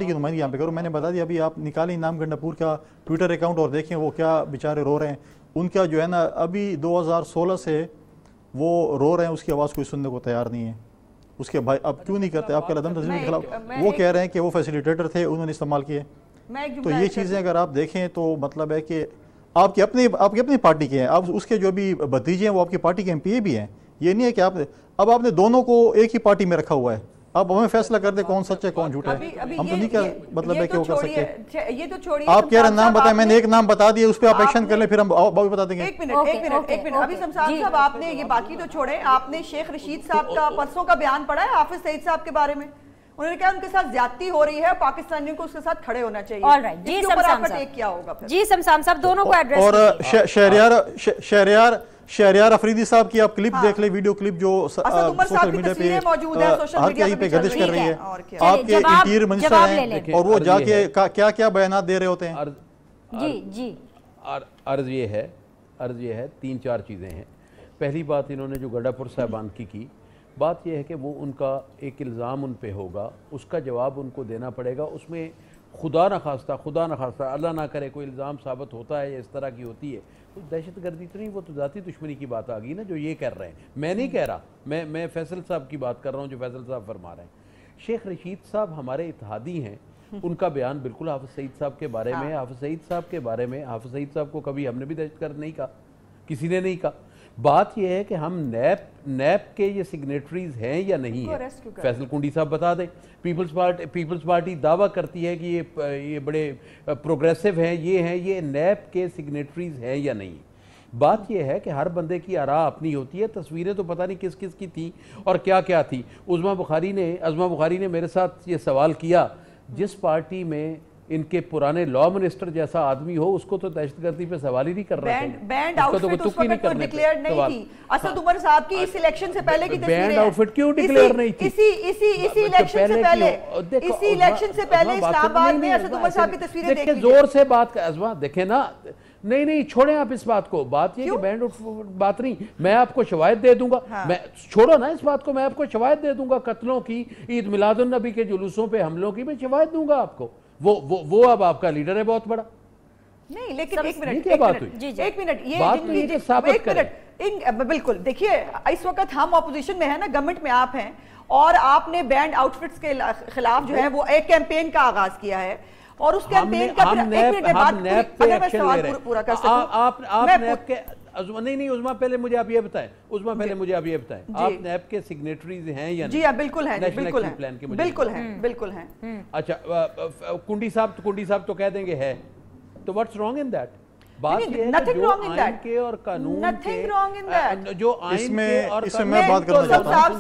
کی نمائندگی یہاں پہ کروں. میں نے بتا دیا ابھی آپ نکالیں انعام گنڈاپور کا ٹویٹر اکاؤنٹ اور دیکھیں وہ کیا بیچارے رو رہے ہیں. ان کا جو ہے نا ابھی 2016 سے وہ رو رہے ہیں، اس کی آواز کوئی سننے کو تیار نہیں ہے. اس کے بھائی اب کیوں نہیں کرتے آپ کے عدم تسلیم کے خلاف؟ وہ کہہ رہے ہیں کہ وہ فیسیلیٹیٹر تھے، انہوں نے استعمال کیے. تو یہ چیزیں اگر آپ دیکھیں تو مطلب ہے کہ آپ کی اپنی پارٹی کے ہیں، آپ اس کے جو بھی بھتیجے ہیں وہ آپ کی پارٹی کے ایم پی اے بھی ہیں. یہ نہیں ہے کہ آپ نے دونوں کو ایک ہی پارٹی میں رکھا ہوا ہے. اب ہمیں فیصلہ کر دیں کون سچ ہے کون جھوٹا ہے. ہم تو نہیں کیا مطلب ہے کہ وہ کر سکتے. آپ کہہ رہے ہیں نام بتائیں، میں نے ایک نام بتا دیا، اس پہ آپ ایکشن کر لیں، پھر ہم بتا دیں گے. ایک منٹ ابھی شمشاد صاحب آپ نے یہ باقی تو چھوڑیں، آپ نے شیخ رشید صاحب کا پرسوں کا بیان پڑھا ہے حافظ سعید صاحب کے بارے میں؟ انہوں نے کہا ان کے ساتھ زیادتی ہو رہی ہے، پاکستانیوں کو اس کے ساتھ کھڑے ہونا چاہیے. آل رائٹ جی سمسام صاحب، کیا ہوگا پھر جی سمسام صاحب دونوں کو ایڈریس. اور شہریار افریدی صاحب کی آپ کلپ دیکھ لیں، ویڈیو کلپ جو سوشل میڈیا پہ ہر کہیں پہ گردش کر رہی ہے. آپ کے انٹیریئر منسٹر ہیں اور وہ جا کے کیا بیانات دے رہے ہوتے ہیں. جی عرض یہ ہے 3-4 چیزیں ہیں. پہلی بات انہوں نے جو گنڈاپور صاحبان کی بات یہ ہے کہ وہ ان کا ایک الزام ان پہ ہوگا، اس کا جواب ان کو دینا پڑے گا. اس میں خدا نخواستہ اللہ نہ کرے کوئی الزام ثابت ہوتا ہے یا اس طرح کی ہوتی ہے تو دہشت گردی تو نہیں، وہ تو ذاتی دشمنی کی بات آ گئی نا جو یہ کر رہے ہیں. میں نہیں کہہ رہا، میں فیصل صاحب کی بات کر رہا ہوں جو فیصل صاحب فرما رہے ہیں. شیخ رشید صاحب ہمارے اتحادی ہیں، ان کا بیان بالکل حافظ سعید صاحب کے بارے میں حافظ سعید صاحب کو کبھی ہم نے بھی دہشت گرد نہیں کہا، کسی نے نہیں کہا. بات یہ ہے کہ ہم نیپ کے یہ سگنیٹریز ہیں یا نہیں ہیں. فیصل کنڈی صاحب بتا دیں. پیپلز پارٹی دعویٰ کرتی ہے کہ یہ بڑے پروگریسو ہیں، یہ نیپ کے سگنیٹریز ہیں یا نہیں. بات یہ ہے کہ ہر بندے کی آراء اپنی ہوتی ہے. تصویریں تو پتہ نہیں کس کس کی تھیں اور کیا تھی. عظمیٰ بخاری نے میرے ساتھ یہ سوال کیا، جس پارٹی میں ان کے پرانے لاء منسٹر جیسا آدمی ہو اس کو تو دہشت گردی پہ سوال ہی نہیں کر رہا تھا. بینڈ آؤٹ فٹ اس وقت تو ڈکلیئر نہیں تھی. اسد عمر صاحب کی اس الیکشن سے پہلے کی تصویریں ہیں. بینڈ آؤٹ فٹ کیوں ڈکلیئر نہیں تھی؟ اسی الیکشن سے پہلے اسلام آباد میں اسد عمر صاحب کی تصویریں دیکھ لیجیے. زور سے بات کر عظمیٰ دیکھیں نا. نہیں چھوڑیں آپ اس بات کو. بات یہ کہ بینڈ بات نہیں، میں آپ کو شواہد دے دوں گا. میں چھوڑو نا اس بات کو، میں آپ کو شواہد دے دوں گا قتلوں کی، عید میلاد النبی کے جلوسوں پہ حملوں کی میں شواہد دوں گا آپ کو. وہ اب آپ کا لیڈر ہے بہت بڑا. نہیں لیکن ایک منٹ بالکل دیکھیے اس وقت ہم اپوزیشن میں ہیں نا، گورنمنٹ میں آپ ہیں، اور آپ نے بینڈ آؤٹ فٹس کے خلاف جو ہے وہ ایک کیمپین کا آغاز کیا ہے، اور اس کیمپین کا اگر میں سوال پورا کر سکوں. نہیں عظمیٰ پہلے مجھے آپ یہ بتائیں، آپ نیب کے سگنیٹریز ہیں یا نہیں؟ جی ہاں بالکل ہیں، بالکل ہیں. اچھا کنڈی صاحب تو کہہ دیں گے ہے، تو what's wrong in that؟ بات یہ ہے کہ جو آئین کے اور قانون کے جو آئین کے اور اس میں میں بات کرنا چاہتا ہوں.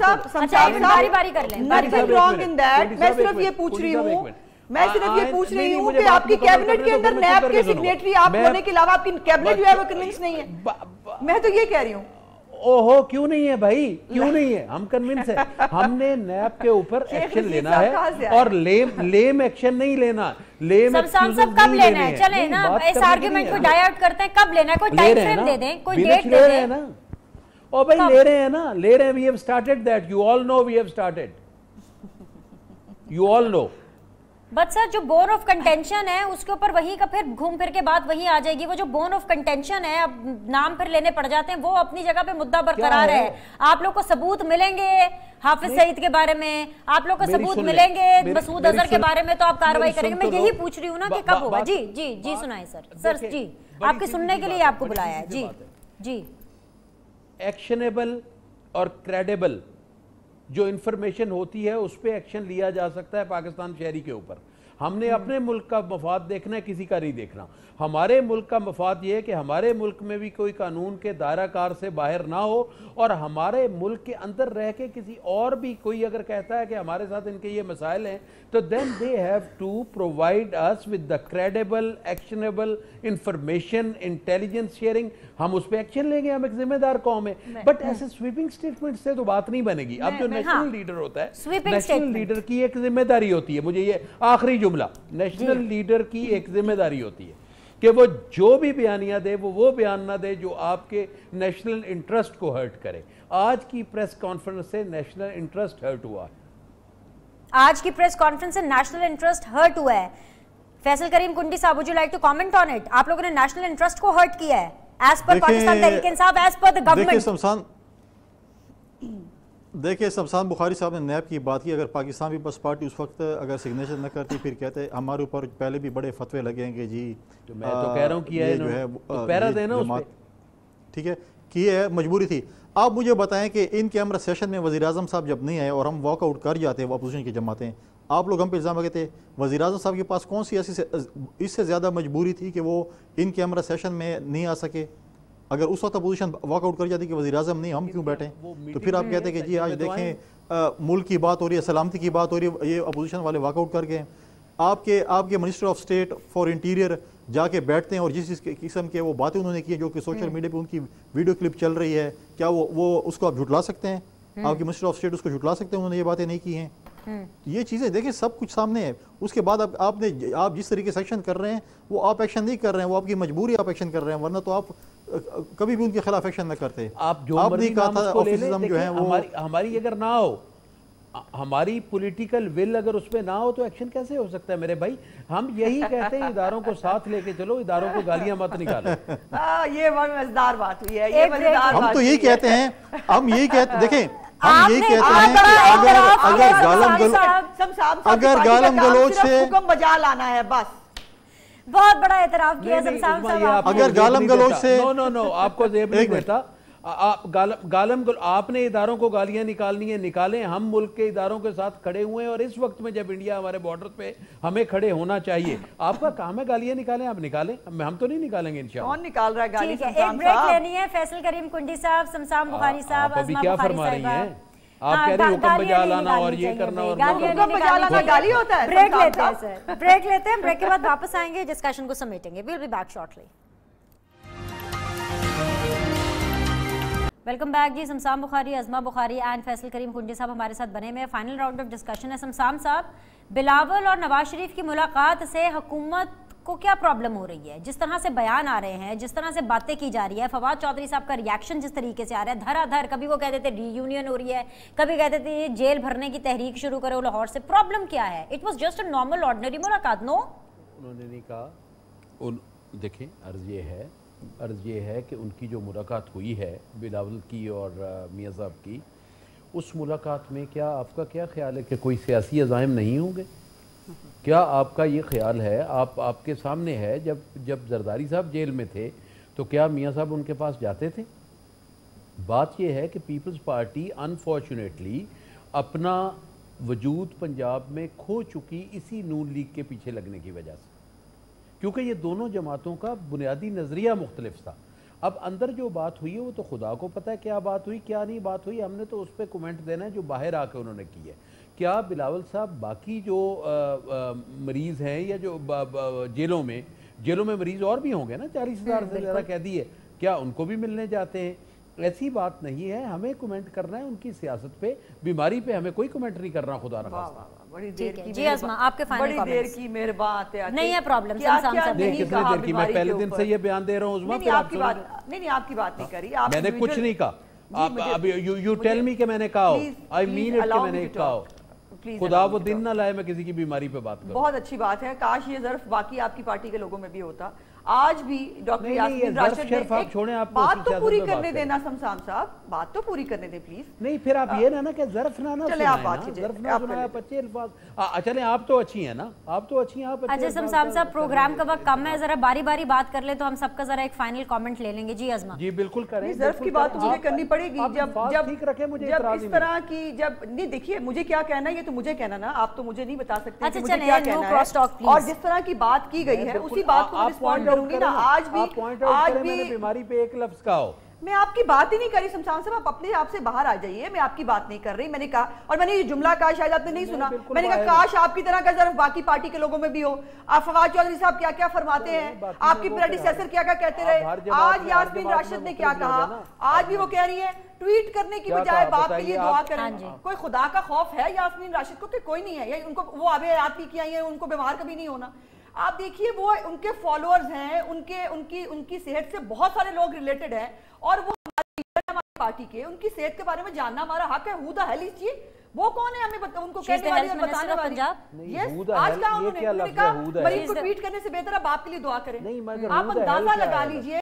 باری باری کر لیں. nothing wrong in that. میں صرف یہ پوچھ رہی ہوں کہ آپ کی کیبنٹ کے اندر نیب کے سگنیٹری آپ ہونے کے علاوہ آپ کی کیبنٹ جو ہے وہ کنونس نہیں ہے. میں تو یہ کہہ رہی ہوں. اوہو کیوں نہیں ہے بھائی، کیوں نہیں ہے؟ ہم کنونس ہیں. ہم نے نیب کے اوپر ایکشن لینا ہے اور لیم ایکشن نہیں لینا. سمسام صاحب کب لینا ہے؟ چلیں نا اس آرگیومنٹ کو ڈائیورٹ کرتے ہیں. کب لینا ہے؟ کوئی ٹائم فریم دے دیں، کوئی ڈیٹ دے دیں. او بھائی لے رہے ہیں. We have started that. You all know we have started. You all know. But sir جو بون آف کنٹینشن ہے اس کے اوپر وہی کا پھر گھوم پھر کے بات وہی آ جائے گی. وہ جو بون آف کنٹینشن ہے اب نام پھر لینے پڑ جاتے ہیں، وہ اپنی جگہ پہ مدعا برقرار ہے. آپ لوگ کو ثبوت ملیں گے حافظ سعید کے بارے میں، آپ لوگ کو ثبوت ملیں گے مسعود اظہر کے بارے میں، تو آپ کارروائی کریں گے. میں یہی پوچھ رہی ہوں نا کہ کب ہوگا. جی سنائیں سر جی آپ کی سننے کے لیے آپ کو بلایا ہے. جی ایکشنیبل اور کریڈیبل جو انفارمیشن ہوتی ہے اس پہ ایکشن لیا جا سکتا ہے پاکستان شہری کے اوپر. ہم نے اپنے ملک کا مفاد دیکھنا ہے, کسی کا نہیں دیکھنا. ہمارے ملک کا مفاد یہ ہے کہ ہمارے ملک میں بھی کوئی قانون کے دائرہ کار سے باہر نہ ہو, اور ہمارے ملک کے اندر رہ کے کسی اور بھی کوئی اگر کہتا ہے کہ ہمارے ساتھ ان کے یہ مسائل ہیں, تو then they have to provide us with the credible, actionable information, intelligence sharing. ہم اس پہ ایکشن لیں گے, ہم ایک ذمہ دار قوم ہے. بٹ ایسے سویپنگ سٹیٹمنٹ سے تو بات نہیں بنے گی. اب جو نیشنل لیڈر ہوتا ہے, نیشنل لیڈر کی ایک ذمہ داری ہوتی ہے, مجھے یہ آخری جملہ, نیشنل لیڈر کی ایک ذمہ داری ہوتی ہے کہ وہ جو بھی بیانیہ دے وہ بیان نہ دے جو آپ کے نیشنل انٹرسٹ کو ہرٹ کرے. آج کی پریس کانفرنس سے نیشنل انٹرسٹ ہرٹ ہوا ہے. آج کی پریس کانفرنس سے نیشنل انٹرسٹ ہرٹ ہوا ہے. فیصل کریم کنڈی صاحب, would you like to comment on it? آپ لوگوں نے نیشنل انٹرسٹ کو ہرٹ کیا ہے as per Pakistan Tehreek Insaf, as per the government. دیکھیں شمسان بخاری صاحب نے نیب کی بات کی. اگر پاکستان پیپلز پارٹی اس وقت اگر سگنیچر نہ کرتی, پھر کہتے ہمارے اوپر پہلے بھی بڑے فتوے لگیں گے جی, میں تو کہہ رہا ہوں کیا ہے, جو ہے پیرا دینا اس پہ, ٹھیک ہے, کی ہے, مجبوری تھی. آپ مجھے بتائیں کہ ان کیمرہ سیشن میں وزیر اعظم صاحب جب نہیں آئے اور ہم واک آؤٹ کر جاتے ہیں, وہ اپوزیشن کی جماعتیں, آپ لوگ ہم پہ الزام لگاتے, وزیر اعظم صاحب کے پاس کون سی ایسی اس سے زیادہ مجبوری تھی کہ وہ ان کیمرہ سیشن میں نہیں آ سکے؟ اگر اس وقت اپوزیشن واک آؤٹ کر جاتی کہ وزیر اعظم نہیں, ہم کیوں بیٹھیں؟ تو پھر آپ کہتے ہیں کہ جی آج دیکھیں ملک کی بات ہو رہی ہے, سلامتی کی بات ہو رہی ہے, یہ اپوزیشن والے واک آؤٹ کر گئے. آپ کے minister of state for interior جا کے بیٹھتے ہیں اور جس قسم کے وہ باتیں انہوں نے کی جو کہ سوشل میڈیا پہ ان کی ویڈیو کلپ چل رہی ہے, کیا وہ اس کو آپ جھٹلا سکتے ہیں؟ آپ کے منسٹر آف اسٹیٹ اس کو جھٹلا سکتے ہیں انہوں نے یہ باتیں نہیں کی ہیں؟ یہ چیزیں دیکھیں سب کچھ سامنے ہے. اس کے بعد آپ جس طریقے سے ایکشن کر رہے ہیں وہ آپ ایکشن نہیں کر رہے ہیں, وہ آپ کی مجبوری آپ ایکشن کر رہے ہیں, ورنہ تو آپ کبھی بھی ان کے خلاف ایکشن نہ کرتے. آپ جو مرضی نام اس کو لے لیں, ہماری اگر نہ ہو, ہماری پولیٹیکل ول اگر اس پہ نہ ہو تو ایکشن کیسے ہو سکتا ہے میرے بھائی؟ ہم یہی کہتے ہیں اداروں کو ساتھ لے کے چلو, اداروں کو گالیاں مت نکالو. یہ بڑی مزیدار بات ہوئی ہے, یہ مزیدار بات. ہم تو یہی کہتے ہیں, ہم یہی کہتے, دیکھیں ہم یہی کہتے ہیں کہ اگر گالم گلوچ سے حکم بجا لانا ہے بس. بہت بڑا اعتراف کیا شمسان صاحب. اگر گالم گلوچ سے نو آپ کو زیب نہیں بیٹھا, آپ نے اداروں کو گالیاں نکالنی ہے نکالیں, ہم ملک کے اداروں کے ساتھ کھڑے ہوئے ہیں, اور اس وقت میں جب انڈیا ہمارے بارڈر پہ ہمیں کھڑے ہونا چاہیے. آپ کا کام ہے گالیاں نکالیں, آپ نکالیں, ہم تو نہیں نکالیں گے انشاءاللہ. کون نکال رہا ہے گالی؟ ٹھیک ہے, ایک بریک لینی ہے. فیصل کریم کنڈی صاحب, شمسان بخاری صاحب, ابھی کیا فرما رہی ہیں آپ؟ کہہ رہی حکم بجا لانا اور یہ کرنا, اور حکم بجا لانا گالی ہوتا ہے. بریک لیتے ہیں سر, بریک لیتے ہیں, بریک کے بعد واپس آئیں گے, ڈسکشن کو سمیٹیں گے. We'll be back shortly. Welcome back جی. شمسان بخاری, ازما بخاری اینڈ فیصل کریم کنڈی صاحب ہمارے ساتھ بنے میں. فائنل راؤنڈ آف ڈسکشن ہے. شمسان صاحب, بلاول اور نواز شریف کی ملاقات سے حکومت کو کیا پرابلم ہو رہی ہے؟ جس طرح سے بیان آ رہے ہیں, جس طرح سے باتیں کی جا رہی ہے, فواد چودھری صاحب کا ریاکشن جس طریقے سے آ رہا ہے دھرا دھر, کبھی وہ کہتے تھے ری یونین ہو رہی ہے, کبھی کہتے تھے یہ جیل بھرنے کی تحریک شروع کرو لاہور سے. پرابلم کیا ہے؟ It was just a normal ordinary ملاقات. نو, انہوں نے نہیں کہا. دیکھیں عرض یہ ہے کہ ان کی جو ملاقات ہوئی ہے بلاول کی اور میاں صاحب کی, اس ملاقات میں کیا آپ کا کیا خیال ہے کہ کوئی سیاسی عزائم نہیں ہوں گے؟ کیا آپ کا یہ خیال ہے؟ آپ کے سامنے ہے, جب زرداری صاحب جیل میں تھے تو کیا میاں صاحب ان کے پاس جاتے تھے؟ بات یہ ہے کہ پیپلز پارٹی انفارچونیٹلی اپنا وجود پنجاب میں کھو چکی اسی نون لیگ کے پیچھے لگنے کی وجہ سے, کیونکہ یہ دونوں جماعتوں کا بنیادی نظریہ مختلف تھا. اب اندر جو بات ہوئی ہے وہ تو خدا کو پتہ ہے کیا بات ہوئی کیا نہیں بات ہوئی, ہم نے تو اس پہ کومنٹ دینا ہے جو باہر آ کے انہوں نے کی ہے. کیا بلاول صاحب باقی جو مریض ہیں یا جو جیلوں میں مریض اور بھی ہوں گے نا, 40,000 سے زیادہ قیدی ہے, کیا ان کو بھی ملنے جاتے ہیں؟ ایسی بات نہیں ہے. ہمیں کومنٹ کرنا ہے ان کی سیاست پہ, بیماری پہ ہمیں کوئی کومنٹ نہیں کرنا. خدا نہ خواستہ. بڑی دیر کی جی ازما, آپ کے فائنل کامنٹس. بڑی دیر کی مہربان نہیں ہے پرابلم. کس نے دیر کی؟ میں پہلے دن سے یہ بیان دے رہا ہوں ازما. نہیں آپ کی بات نہیں کری. میں نے کچھ نہیں کہا. یو ٹیل می کہ میں نے کہا ہو, آئی مین اٹ کہ میں نے کہا ہو. خدا وہ دن نہ لائے میں کسی کی بیماری پہ بات کروں. بہت اچھی بات ہے, کاش یہ ظرف باقی آپ کی پارٹی کے لوگوں میں بھی ہوتا. آج بھی ڈاکٹر یاسمین راشد نے بات تو پوری کرنے دینا سمسام صاحب، بات تو پوری کرنے دیں پلیز. نہیں پھر آپ یہ نا کہ ظرف نہ چلے آپ بات کیجئے، ظرف نہ سنایا 25 الفاظ. چلیں آپ تو اچھی ہیں نا، آپ تو اچھی ہیں. آپ اچھا سمسام صاحب پروگرام کا وقت کم ہے، ذرا باری باری بات کر لیں تو ہم سب کا ذرا ایک فائنل کامنٹ لے لیں گے. جی ازما. جی بالکل کریں. ظرف کی بات تو مجھے کرنی پڑے گی جب اس طرح کی نہیں دیکھیے مجھے کیا کہنا ہے یہ تو مجھے کہنا نا، آپ تو مجھے نہیں بتا سکتے کہ مجھے کیا کہنا ہے. اور جس طرح کی بات کی گئی ہے اسی بات کو رسپونڈ کروں گی نا. آج بھی بیماری پہ ایک لفظ کہو. میں آپ کی بات ہی نہیں کر رہی سمسام صاحب، آپ اپنے آپ سے باہر آ جائیے. میں آپ کی بات نہیں کر رہی. میں نے کہا، اور میں نے یہ جملہ کہا، شاید آپ نے نہیں سنا، میں نے کہا کاش آپ کی طرح کا ظرف باقی پارٹی کے لوگوں میں بھی ہو. آپ فواد چودھری صاحب کیا کیا فرماتے ہیں، آپ کی پریڈیسیسر کیا کیا کہتے رہے. آج یاسمین راشد نے کیا کہا، آج بھی وہ کہہ رہی ہیں ٹویٹ کرنے کی بجائے باپ کے لیے دعا کریں. کوئی خدا کا خوف ہے یاسمین راشد کو؟ کہ کوئی نہیں ہے. ان کو وہ آب حیات پی کے آئی ہیں، ان کو بیمار کبھی نہیں ہونا. آپ دیکھیے وہ ان کے فالوورز ہیں، ان کی صحت سے بہت سارے لوگ ریلیٹڈ ہیں، اور وہ ہماری پارٹی کے ان کی صحت کے بارے میں جاننا ہمارا حق ہے. ہو دا ہیل از چیف، وہ کون ہے ہمیں ان کو کہنے والی اور بتانے والی؟ آج کہا انہوں نے کہا مریض کو ٹویٹ کرنے سے بہتر ہے باپ کے لیے دعا کریں. آپ اندازہ لگا لیجئے